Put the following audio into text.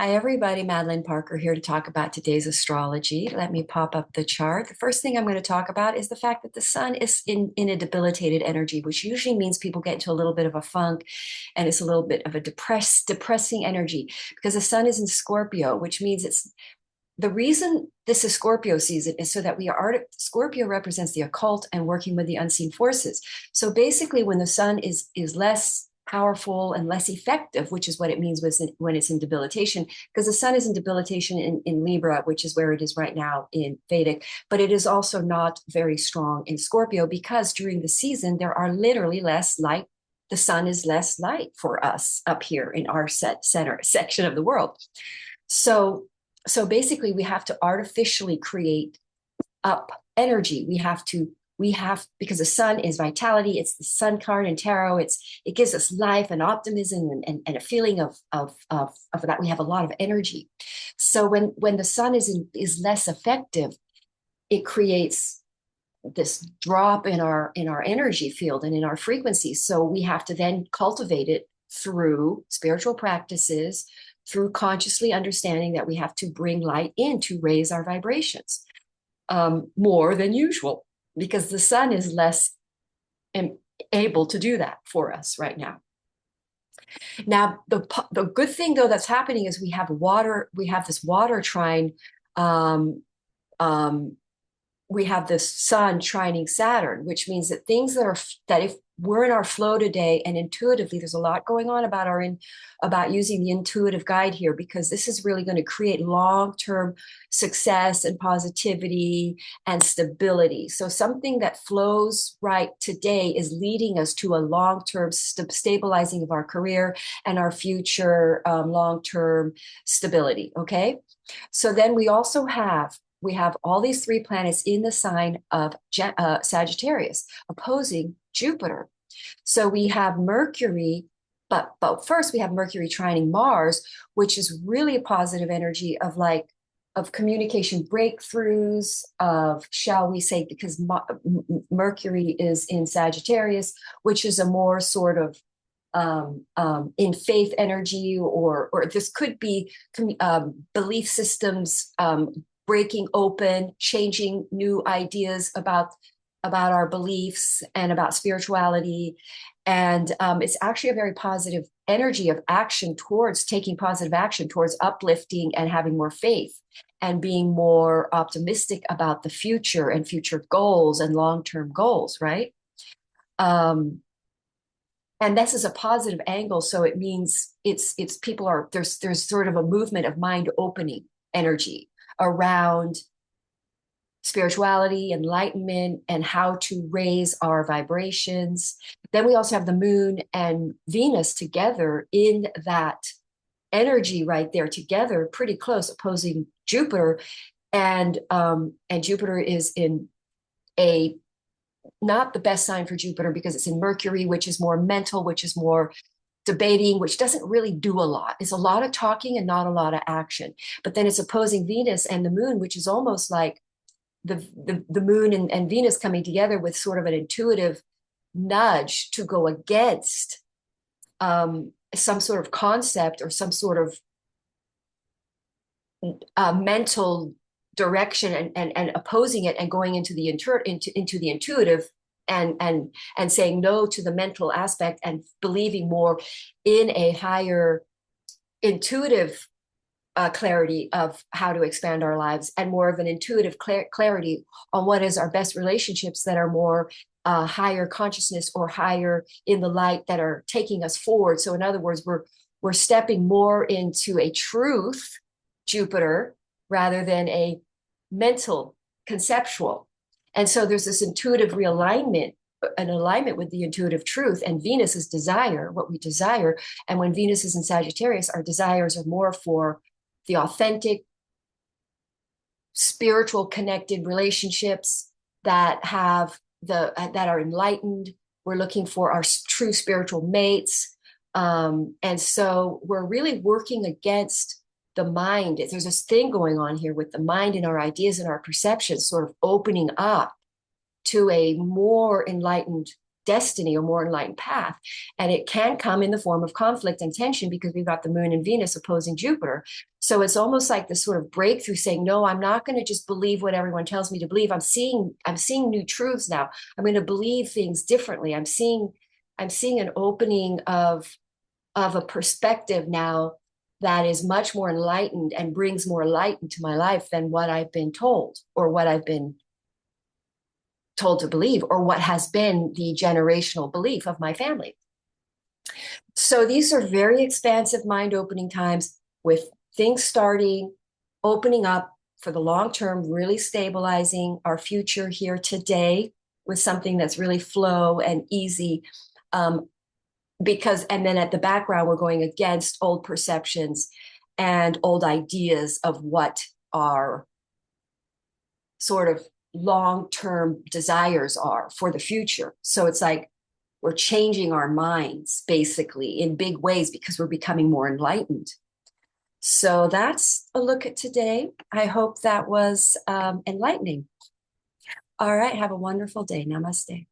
Hi, everybody. Madeline Parker here to talk about today's astrology. Let me pop up the chart. The first thing I'm going to talk about is the fact that the sun is in a debilitated energy, which usually means people get into a little bit of a funk and it's a little bit of a depressing energy because the sun is in Scorpio, which means it's the reason this is Scorpio season is so that Scorpio represents the occult and working with the unseen forces. So basically, when the sun is less powerful and less effective, which is what it means when it's in debilitation, because the sun is in debilitation in Libra, which is where it is right now in Vedic, but it is also not very strong in Scorpio because during the season, there are literally less light. The sun is less light for us up here in our center section of the world. So basically we have to artificially create up energy. Because the sun is vitality. It's the sun card in tarot. It gives us life and optimism and a feeling of that we have a lot of energy. So when the sun is less effective, it creates this drop in our energy field and in our frequency. So we have to then cultivate it through spiritual practices, through consciously understanding that we have to bring light in to raise our vibrations more than usual, because the sun is less able to do that for us right now. Now, the good thing though that's happening is we have this water trine. Um, um, we have this sun trining Saturn, which means that that if we're in our flow today and intuitively, there's a lot going on about using the intuitive guide here, because this is really going to create long-term success and positivity and stability. So something that flows right today is leading us to a long-term stabilizing of our career and our future long-term stability. Okay. So then we have all these three planets in the sign of Sagittarius opposing Jupiter. So we have Mercury, but first we have Mercury trining Mars, which is really a positive energy of communication breakthroughs, of, shall we say, because Mercury is in Sagittarius, which is a more sort of in faith energy, or this could be belief systems breaking open, changing new ideas about our beliefs and about spirituality. And it's actually a very positive energy of action towards taking positive action towards uplifting and having more faith and being more optimistic about the future and future goals and long-term goals, right? And this is a positive angle. So it means there's sort of a movement of mind opening energy around spirituality, enlightenment, and how to raise our vibrations. Then we also have the moon and Venus together in that energy right there together, pretty close, opposing Jupiter. And Jupiter is in a not the best sign for Jupiter because it's in Mercury, which is more mental, which is more debating, which doesn't really do a lot. It's a lot of talking and not a lot of action. But then it's opposing Venus and the moon, which is almost like the moon and Venus coming together with sort of an intuitive nudge to go against some sort of concept or some sort of mental direction and opposing it and going into the intuitive and saying no to the mental aspect and believing more in a higher intuitive clarity of how to expand our lives and more of an intuitive clarity on what is our best relationships that are more higher consciousness or higher in the light that are taking us forward. So in other words, we're stepping more into a truth Jupiter rather than a mental conceptual. And so there's this intuitive realignment, an alignment with the intuitive truth, and Venus is desire, what we desire. And when Venus is in Sagittarius, our desires are more for the authentic, spiritual connected relationships that are enlightened. We're looking for our true spiritual mates. And so we're really working against the mind. There's this thing going on here with the mind and our ideas and our perceptions sort of opening up to a more enlightened destiny or more enlightened path. And it can come in the form of conflict and tension because we've got the moon and Venus opposing Jupiter. So it's almost like this sort of breakthrough saying, no, I'm not going to just believe what everyone tells me to believe. I'm seeing new truths now. I'm going to believe things differently. I'm seeing an opening of a perspective now that is much more enlightened and brings more light into my life than what I've been told or what I've been told to believe or what has been the generational belief of my family. So these are very expansive mind opening times with things starting, opening up for the long term, really stabilizing our future here today with something that's really flow and easy. And then at the background, we're going against old perceptions and old ideas of what our sort of long-term desires are for the future. So it's like we're changing our minds basically in big ways because we're becoming more enlightened. So that's a look at today. I hope that was enlightening. All right. Have a wonderful day. Namaste.